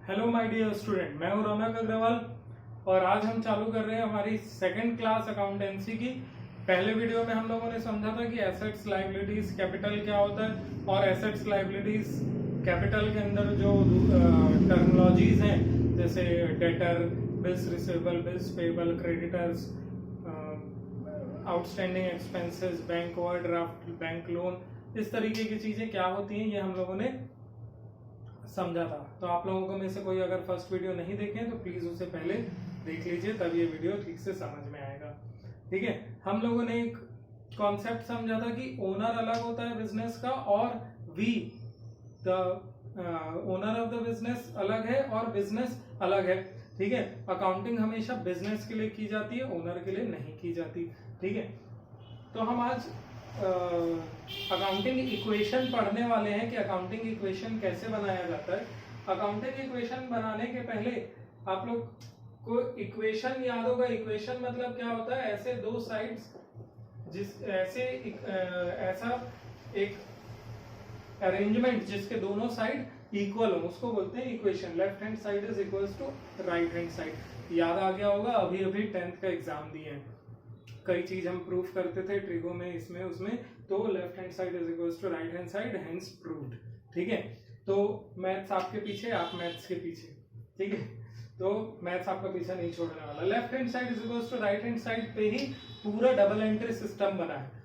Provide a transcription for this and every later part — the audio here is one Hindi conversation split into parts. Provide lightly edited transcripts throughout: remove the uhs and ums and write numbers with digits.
हेलो माय डियर स्टूडेंट, मैं हूं रौनक अग्रवाल और आज हम चालू कर रहे हैं हमारी सेकंड क्लास अकाउंटेंसी की। पहले वीडियो में हम लोगों ने समझा था कि एसेट्स लायबिलिटीज कैपिटल क्या होता है और एसेट्स लायबिलिटीज कैपिटल के अंदर जो टर्मिनोलॉजीज हैं जैसे debtor, bills receivable, bills payable, creditors, outstanding expenses, bank overdraft, bank loan, इस तरीके की चीजें क्या होती हैं ये हम लोगों ने समझा था। तो आप लोगों को में से कोई अगर फर्स्ट वीडियो नहीं देखे तो प्लीज उसे पहले देख लीजिए, तब ये वीडियो ठीक से समझ में आएगा। ठीक है, हम लोगों ने एक कॉन्सेप्ट समझा था कि ओनर अलग होता है बिजनेस का और we the owner of the business अलग है और बिजनेस अलग है। ठीक है, अकाउंटिंग हमेशा बिजनेस के लिए की जाती है, ओनर के लिए नहीं की जाती। ठीक है, तो हम आज अकाउंटिंग इक्वेशन पढ़ने वाले हैं कि अकाउंटिंग इक्वेशन कैसे बनाया जाता है। अकाउंटिंग इक्वेशन बनाने के पहले आप लोग को इक्वेशन याद होगा। इक्वेशन मतलब क्या होता है? ऐसे दो साइड्स ऐसा एक अरेंजमेंट जिसके दोनों साइड इक्वल हो, उसको बोलते हैं equation. Left hand side is equals to right hand side. याद आ गया होगा, अभी अभी 10th का एग्जाम दिए हैं, कई चीज हम प्रूफ करते थे ट्रिगो में, इसमें उसमें, तो left hand side is equals to right hand side, hence proved. ठीक है, तो मैथ्स आपके पीछे, आप मैथ्स के पीछे। ठीक है, तो मैथ्स आपका पीछा नहीं छोड़ने वाला। Left hand side is equals to right hand side पे ही पूरा डबल एंट्री सिस्टम बना है।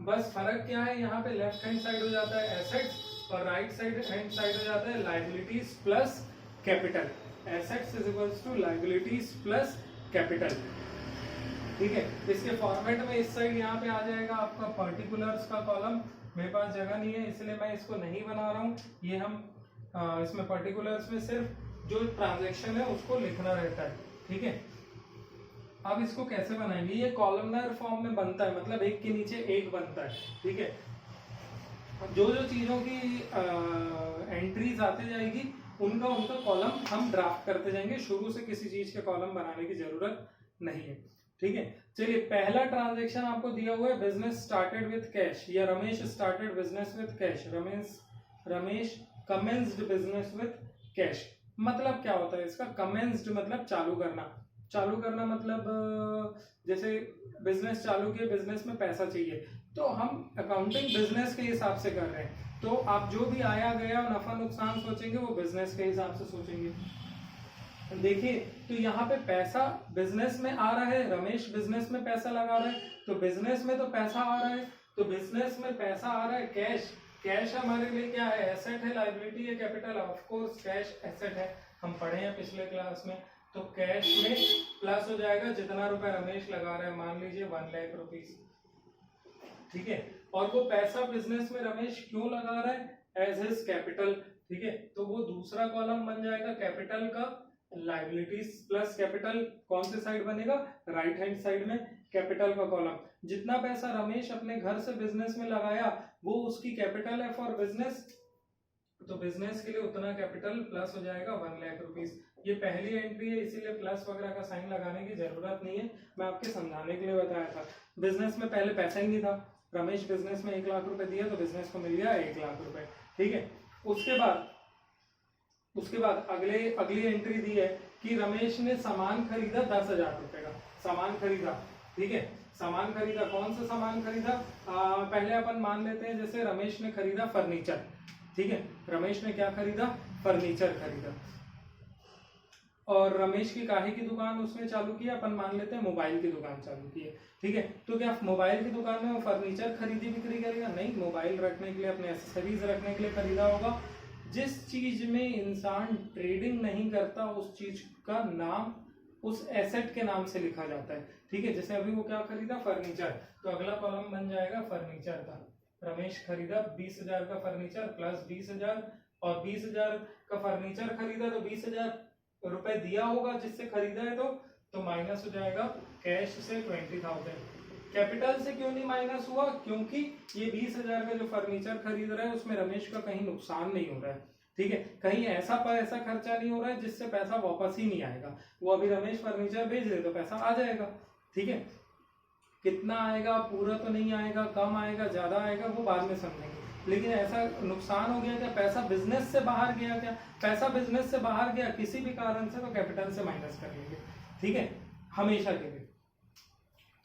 बस फर्क क्या है, यहाँ पे लेफ्ट हैंड साइड हो जाता है एसेट्स और राइट हैंड साइड हो जाता है liabilities plus capital. Assets is equals to liabilities plus capital. ठीक है, इसके फॉर्मेट में इस साइड यहाँ पे आ जाएगा आपका पर्टिकुलर्स का कॉलम। मेरे पास जगह नहीं है इसलिए मैं इसको नहीं बना रहा हूँ। ये हम इसमें पर्टिकुलर्स में सिर्फ जो ट्रांजैक्शन है उसको लिखना रहता है। ठीक है, अब इसको कैसे बनाएंगे? ये कॉलमनर फॉर्म में बनता है, मतलब एक के नीचे एक बनता है। ठीक है, जो जो चीजों की एंट्रीज आते जाएगी उनका कॉलम हम ड्राफ्ट करते जाएंगे। शुरू से किसी चीज के कॉलम बनाने की जरूरत नहीं है। ठीक है, चलिए पहला ट्रांजैक्शन आपको दिया हुआ है, बिजनेस स्टार्टेड विद कैश, या Ramesh started business with cash. Ramesh commenced business with cash. मतलब क्या होता है इसका? कमेंस्ड मतलब चालू करना। चालू करना मतलब जैसे बिजनेस चालू किया, बिजनेस में पैसा चाहिए, तो हम अकाउंटिंग बिजनेस के हिसाब से कर रहे हैं, तो आप जो भी आया गया नफा नुकसान सोचेंगे वो बिजनेस के हिसाब से सोचेंगे। देखिए, तो यहाँ पे पैसा बिजनेस में आ रहा है, रमेश बिजनेस में पैसा लगा रहा है, तो बिजनेस में तो पैसा आ रहा है, तो बिजनेस में पैसा आ रहा है। कैश, कैश हमारे लिए क्या है? एसेट है, लायबिलिटी है, capital. Of course cash asset है, हम पढ़े हैं पिछले क्लास में। तो कैश में प्लस हो जाएगा जितना रुपए रमेश लगा रहा है, मान लीजिए 1 लाख रुपीज। ठीक है, और वो पैसा बिजनेस में रमेश क्यों लगा रहा है? As his capital. ठीक है, तो वो दूसरा कॉलम बन जाएगा कैपिटल का, लायबिलिटीज प्लस कैपिटल। कौन से साइड बनेगा? राइट हैंड साइड में कैपिटल का कॉलम। जितना पैसा रमेश अपने घर से बिजनेस में लगाया वो उसकी कैपिटल है फॉर बिजनेस, तो बिजनेस के लिए उतना कैपिटल प्लस हो जाएगा 1 लाख रुपीज। ये पहली एंट्री है, इसीलिए प्लस वगैरह का साइन लगाने की जरूरत नहीं है, मैं आपके समझाने के लिए बताया था। बिजनेस में पहले पैसा ही नहीं था, रमेश बिजनेस में 1 लाख रुपए दिया तो बिजनेस को मिल गया 1 लाख रुपए। ठीक है, उसके बाद अगली एंट्री दी है कि रमेश ने सामान खरीदा 10,000 रुपए का सामान खरीदा। ठीक है, सामान खरीदा, कौन सा सामान खरीदा? पहले अपन मान लेते हैं जैसे रमेश ने खरीदा फर्नीचर। ठीक है, रमेश ने क्या खरीदा? फर्नीचर खरीदा। और रमेश की काहे की दुकान उसने चालू किया? अपन मान लेते हैं मोबाइल की दुकान चालू की है। ठीक है, तो क्या मोबाइल की दुकान में वो फर्नीचर खरीदी बिक्री करेगा? नहीं, मोबाइल रखने के लिए, अपने एक्सेसरीज रखने के लिए खरीदा होगा। जिस चीज में इंसान ट्रेडिंग नहीं करता उस चीज का नाम उस एसेट के नाम से लिखा जाता है। ठीक है, जैसे अभी वो क्या खरीदा? फर्नीचर, तो अगला कॉलम बन जाएगा फर्नीचर का। रमेश खरीदा 20,000 का फर्नीचर प्लस 20,000, और 20,000 का फर्नीचर खरीदा तो 20,000 रुपए दिया होगा जिससे खरीदा है, तो माइनस हो जाएगा कैश से 20,000। कैपिटल से क्यों नहीं माइनस हुआ? क्योंकि ये 20,000 का जो फर्नीचर खरीद रहा है उसमें रमेश का कहीं नुकसान नहीं हो रहा है। ठीक है, कहीं ऐसा पैसा खर्चा नहीं हो रहा है जिससे पैसा वापस ही नहीं आएगा। वो अभी रमेश फर्नीचर बेच दे तो पैसा आ जाएगा। ठीक है, कितना आएगा? पूरा तो नहीं आएगा, कम आएगा, ज्यादा आएगा, वो बाद में समझेंगे। लेकिन ऐसा नुकसान हो गया क्या, पैसा बिजनेस से बाहर गया क्या, पैसा बिजनेस से बाहर गया किसी भी कारण से तो कैपिटल से माइनस कर लेंगे, ठीक है, हमेशा के लिए।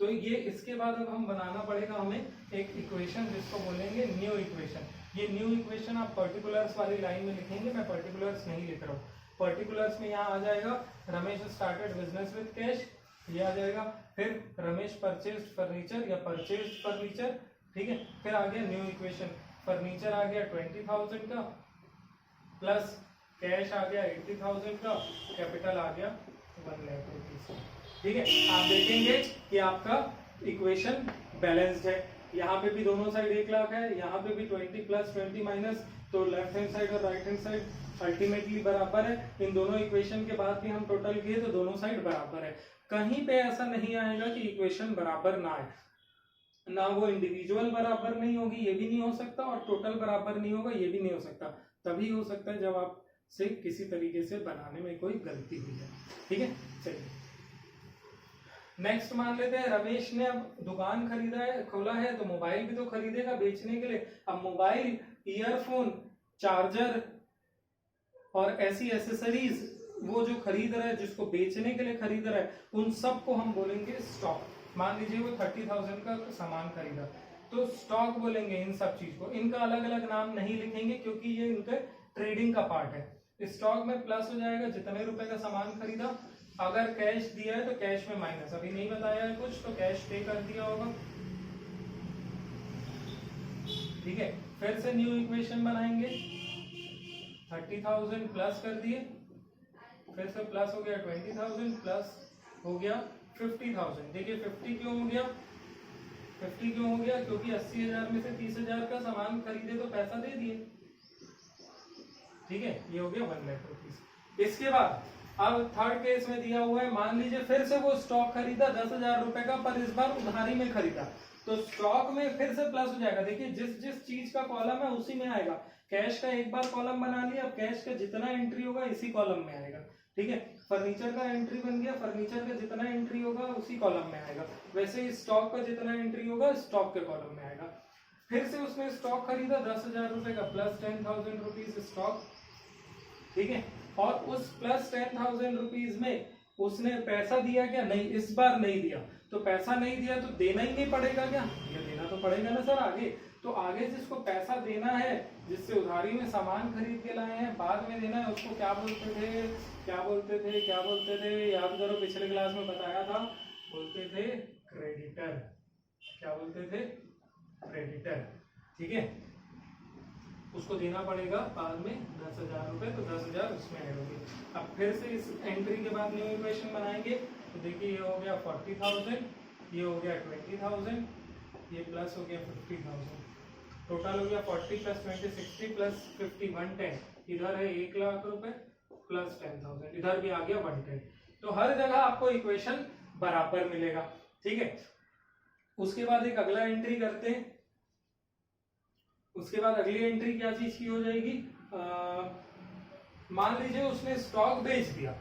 तो ये इसके बाद अब हम बनाना पड़ेगा हमें एक इक्वेशन जिसको बोलेंगे न्यू इक्वेशन। ये न्यू इक्वेशन आप पर्टिकुलर्स वाली लाइन में लिखेंगे, मैं पर्टिकुलर्स नहीं लिख रहा हूँ। पर्टिकुलर्स में यहाँ आ जाएगा Ramesh started business with cash, ये आ जाएगा। फिर रमेश परचेज फर्नीचर या परचेज फर्नीचर, ठीक है। फिर आ गया न्यू इक्वेशन, फर्नीचर आ गया 20,000 का प्लस कैश आ गया 80,000 का, कैपिटल आ गया 1 लाख रुपीज, ठीक है। आप देखेंगे कि आपका इक्वेशन बैलेंस्ड है, यहाँ पे भी दोनों साइड 1 लाख है, यहाँ पे भी 20 प्लस 20 माइनस, तो लेफ्ट हैंड साइड और राइट हैंड साइड अल्टीमेटली बराबर है। इन दोनों इक्वेशन के बाद भी हम टोटल किए तो दोनों साइड बराबर है। कहीं पे ऐसा नहीं आएगा कि इक्वेशन बराबर ना आए, ना वो इंडिविजुअल बराबर नहीं होगी, ये भी नहीं हो सकता, और टोटल बराबर नहीं होगा, ये भी नहीं हो सकता। तभी हो सकता है जब आप से किसी तरीके से बनाने में कोई गलती हुई है, ठीक है। चलिए नेक्स्ट मान लेते हैं, रमेश ने अब दुकान खरीदा है, खोला है, तो मोबाइल भी तो खरीदेगा बेचने के लिए। अब मोबाइल, ईयरफोन, चार्जर और ऐसी एसेसरीज वो जो खरीद रहा है, जिसको बेचने के लिए खरीद रहा है, उन सब को हम बोलेंगे स्टॉक। मान लीजिए वो 30,000 का सामान खरीदा, तो स्टॉक बोलेंगे इन सब चीज को। इनका अलग अलग नाम नहीं लिखेंगे क्योंकि ये इनके ट्रेडिंग का पार्ट है। स्टॉक में प्लस हो जाएगा जितने रुपए का सामान खरीदा, अगर कैश दिया है तो कैश में माइनस, अभी नहीं बताया है कुछ तो कैश पे कर दिया होगा, ठीक है। फिर से न्यू इक्वेशन बनाएंगे, 30,000 प्लस कर दिए, फिर से प्लस हो गया 20,000 प्लस हो गया 50,000। देखिए 50 क्यों हो गया, 50 क्यों हो गया, क्योंकि 80,000 में से 30,000 का सामान खरीदे तो पैसा दे दिए, ठीक है। ये हो गया 1 लाख रुपीज। इसके बाद अब थर्ड केस में दिया हुआ है, मान लीजिए फिर से वो स्टॉक खरीदा 10,000 रुपए का, पर इस बार उधारी में खरीदा, तो स्टॉक में फिर से प्लस हो जाएगा। देखिए जिस जिस चीज का कॉलम है उसी में आएगा। कैश का एक बार कॉलम बना लिया, अब कैश का जितना एंट्री होगा इसी कॉलम में आएगा, ठीक है। फर्नीचर का एंट्री बन गया, फर्नीचर का जितना एंट्री होगा उसी कॉलम में आएगा। वैसे ही स्टॉक का जितना एंट्री होगा स्टॉक के कॉलम में आएगा। फिर से उसने स्टॉक खरीदा 10,000 रुपए का, प्लस 10,000 रुपीज स्टॉक, ठीक है। और उस प्लस 10,000 रुपीज में उसने पैसा दिया क्या, नहीं, इस बार नहीं दिया। तो पैसा नहीं दिया तो देना ही नहीं पड़ेगा क्या, ये देना तो पड़ेगा ना सर आगे। तो आगे जिसको पैसा देना है, जिससे उधारी में सामान खरीद के लाए हैं, बाद में देना है, उसको क्या बोलते थे, क्या बोलते थे, क्या बोलते थे, याद करो, पिछले क्लास में बताया था, बोलते थे क्रेडिटर। क्या बोलते थे, क्रेडिटर, ठीक है। उसको देना पड़ेगा बाद में 10,000 रुपए, तो 10,000 उसमें ऐड होगी। अब फिर से इस एंट्री के बाद न्यू इक्वेशन बनाएंगे, तो देखिए ये हो गया 40,000, ये हो गया 20,000, ये प्लस हो गया 50,000, टोटल हो गया 40 प्लस 20 60 प्लस 50 110। इधर है 1 लाख रुपए प्लस 10,000, इधर भी आ गया 110। तो हर जगह आपको इक्वेशन बराबर मिलेगा, ठीक है। उसके बाद एक अगला एंट्री करते हैं। उसके बाद अगली एंट्री क्या चीज की हो जाएगी, मान लीजिए उसने स्टॉक बेच दिया,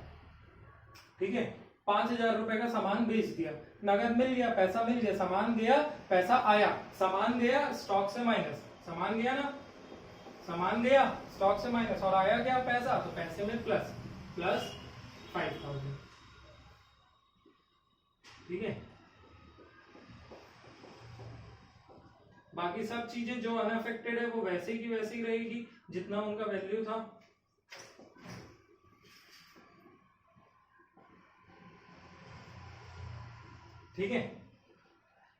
ठीक है, 5,000 रुपए का सामान बेच दिया, नगद मिल गया, पैसा मिल गया, सामान गया, पैसा आया, सामान गया, स्टॉक से माइनस, सामान गया ना, सामान गया, स्टॉक से माइनस, और आया क्या, पैसा, तो पैसे में प्लस, प्लस 5,000, ठीक है। बाकी सब चीजें जो अनअफेक्टेड है वो वैसे की वैसे ही रहेगी जितना उनका वैल्यू था। ठीक है,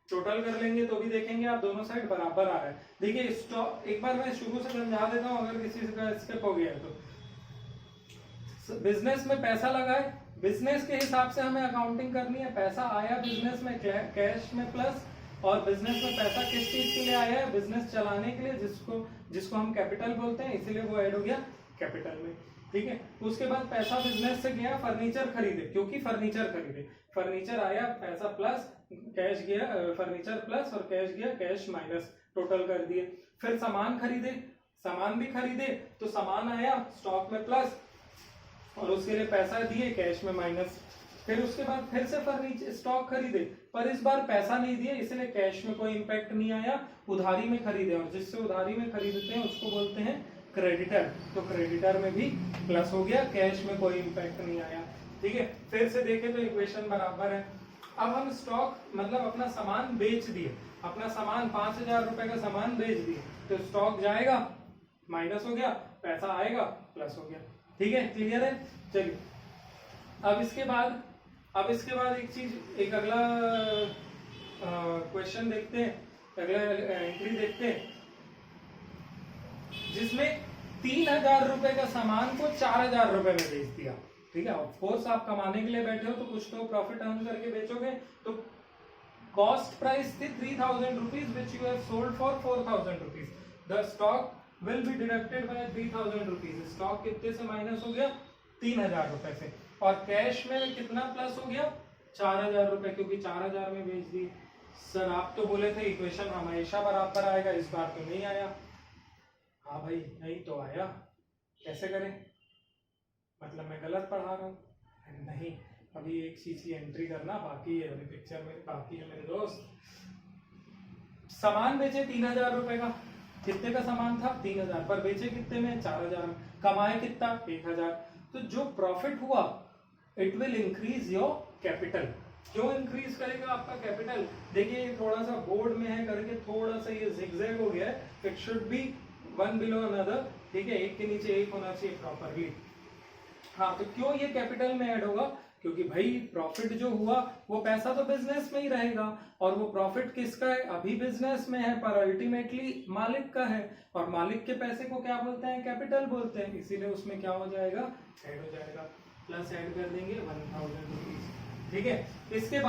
टोटल कर लेंगे तो भी देखेंगे आप दोनों साइड बराबर आ रहा है। देखिए स्टॉक एक बार मैं शुरू से समझा देता हूं, अगर किसी का स्किप हो गया तो। बिजनेस में पैसा लगा है, बिजनेस के हिसाब से हमें अकाउंटिंग करनी है। पैसा आया बिजनेस में कैश में प्लस, और बिजनेस में पैसा किस चीज के लिए आया है, बिजनेस चलाने के लिए, जिसको हम कैपिटल बोलते हैं, इसीलिए वो ऐड हो गया कैपिटल में। ठीक है, उसके बाद पैसा बिजनेस से गया फर्नीचर खरीदे, क्योंकि फर्नीचर खरीदे, फर्नीचर आया, पैसा प्लस, कैश गया, फर्नीचर प्लस और कैश गया, कैश माइनस, टोटल कर दिए। फिर सामान खरीदे, सामान भी खरीदे तो सामान आया स्टॉक में प्लस, और उसके लिए पैसा दिए कैश में माइनस। फिर उसके बाद फिर से फर्नीचर स्टॉक खरीदे, पर इस बार पैसा नहीं दिया, इसलिए कैश में कोई इंपैक्ट नहीं आया, उधारी में खरीदे, और जिससे उधारी में खरीदते हैं उसको बोलते हैं क्रेडिटर, तो क्रेडिटर में भी प्लस हो गया, कैश में कोई इंपैक्ट नहीं आया। ठीक है, फिर से देखें तो इक्वेशन बराबर है। अब हम स्टॉक मतलब अपना सामान बेच दिए, अपना सामान 5,000 रुपए का सामान बेच दिए, तो स्टॉक जाएगा माइनस हो गया, पैसा आएगा प्लस हो गया। ठीक है, क्लियर है। चलिए अब इसके बाद एक चीज, एक अगला क्वेश्चन देखते हैं, अगला एंट्री देखते हैं, जिसमें 3,000 रुपए का सामान को 4,000 रुपए में बेच दिया। ठीक है, ऑफ कोर्स आप कमाने के लिए बैठे हो तो कुछ तो प्रॉफिट अर्न करके बेचोगे, तो कॉस्ट प्राइस थी 3,000 rupees which you have sold for 4,000 rupees, the stock will be deducted by 3,000 rupees. Stock कितने से माइनस हो गया? 3,000 रुपए से, और कैश में कितना प्लस हो गया? 4,000 रुपए, क्योंकि 4,000 में बेच दिए। सर आप तो बोले थे इक्वेशन हमेशा बराबर आएगा, इस बार तो नहीं आया। हाँ भाई नहीं तो आया, कैसे करें? मतलब मैं गलत पढ़ा रहा हूँ? नहीं, अभी एक चीज की एंट्री करना बाकी है, अभी पिक्चर में बाकी है मेरे दोस्त। सामान बेचे 3,000 रुपए का, कितने का सामान था? 3,000, पर बेचे कितने में? 4,000 में। कमाए कितना? 1,000। तो जो प्रॉफिट हुआ it will increase your capital. क्यों इंक्रीज करेगा आपका कैपिटल? देखिए थोड़ा सा बोर्ड में है करके थोड़ा सा ये जिगजैग हो गया है, it should be one below another. ठीक है, एक के नीचे एक होना चाहिए प्रॉपरली। हाँ, तो क्यों ये कैपिटल में ऐड होगा? क्योंकि भाई प्रॉफिट जो हुआ वो पैसा तो बिजनेस में ही रहेगा, और वो प्रॉफिट किसका है? अभी बिजनेस में है, पर अल्टीमेटली मालिक का है, और मालिक के पैसे को क्या बोलते हैं? कैपिटल बोलते हैं। इसीलिए उसमें क्या हो जाएगा? ऐड हो जाएगा, प्लस ऐड कर देंगे 1,000 रुपीज। ठीक है, इसके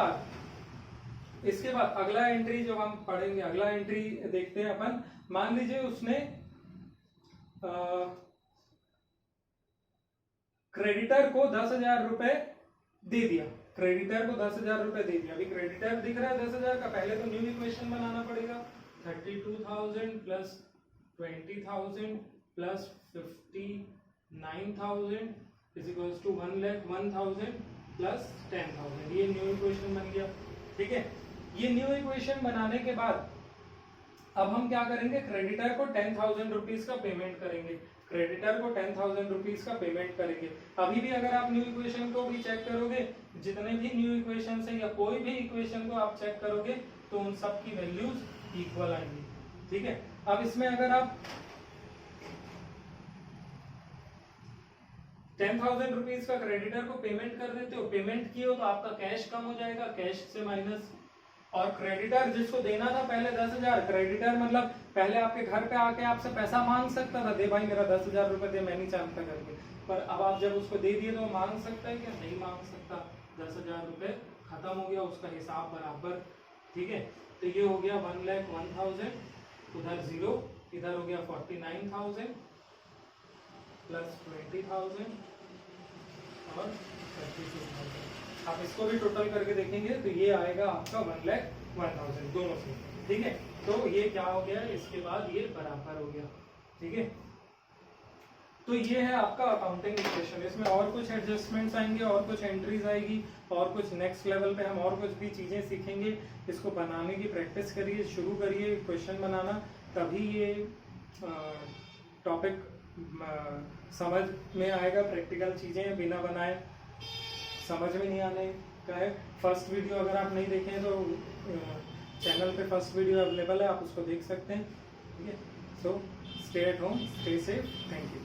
बाद अगला एंट्री जो हम पढ़ेंगे, अगला एंट्री देखते हैं अपन। मान लीजिए उसने क्रेडिटर को 10,000 रुपए दे दिया, क्रेडिटर को 10,000 रुपए दे दिया। अभी क्रेडिटर दिख रहा है 10,000 का, पहले तो न्यू इक्वेशन बनाना पड़ेगा। 32,000 plus 20,000 plus 59,000 is equals to 1,01,000 plus 10,000, ये न्यू इक्वेशन बन गया। ठीक है, ये न्यू इक्वेशन बनाने के बाद अब हम क्या करेंगे? क्रेडिटर को 10,000 रुपीज का पेमेंट करेंगे, क्रेडिटर को 10,000 रुपीज का पेमेंट करेंगे। अभी भी अगर आप न्यू इक्वेशन को भी चेक करोगे, जितने भी न्यू इक्वेशन है या कोई भी इक्वेशन को आप चेक करोगे तो उन सब की वैल्यूज इक्वल आएंगी। ठीक है, अब इसमें अगर आप 10,000 रुपीज का क्रेडिटर को पेमेंट कर देते हो, पेमेंट किए हो तो आपका कैश कम हो जाएगा, कैश से माइनस। और क्रेडिटर जिसको देना था पहले 10,000, क्रेडिटर मतलब पहले आपके घर पे आके आपसे पैसा मांग सकता था, दे भाई मेरा 10,000 रुपए दे, मैं नहीं चाहता करके, पर अब आप जब उसको दे दिए तो मांग सकता है क्या? नहीं मांग सकता। 10,000 रुपए खत्म हो गया, उसका हिसाब बराबर। ठीक है, तो ये हो गया 1,01,000, उधर 0, इधर हो गया 49,000 प्लस 20,000 और 32,000। आप इसको भी टोटल करके देखेंगे तो ये आएगा आपका 1,01,000 दोनों से। ठीक है, तो ये क्या हो गया? इसके बाद ये बराबर हो गया। ठीक है, तो ये है आपका अकाउंटिंग इक्वेशन। इसमें और कुछ एडजस्टमेंट्स आएंगे, और कुछ एंट्रीज आएगी, और कुछ नेक्स्ट लेवल पे हम और कुछ भी चीजें सीखेंगे। इसको बनाने की प्रैक्टिस करिए, शुरू करिए क्वेश्चन बनाना, तभी ये टॉपिक समझ में आएगा। प्रैक्टिकल चीजें बिना बनाए समझ में नहीं आने का है। फर्स्ट वीडियो अगर आप नहीं देखे हैं तो चैनल पे फर्स्ट वीडियो अवेलेबल है, आप उसको देख सकते हैं। ठीक है, so stay at home, stay safe, thank you.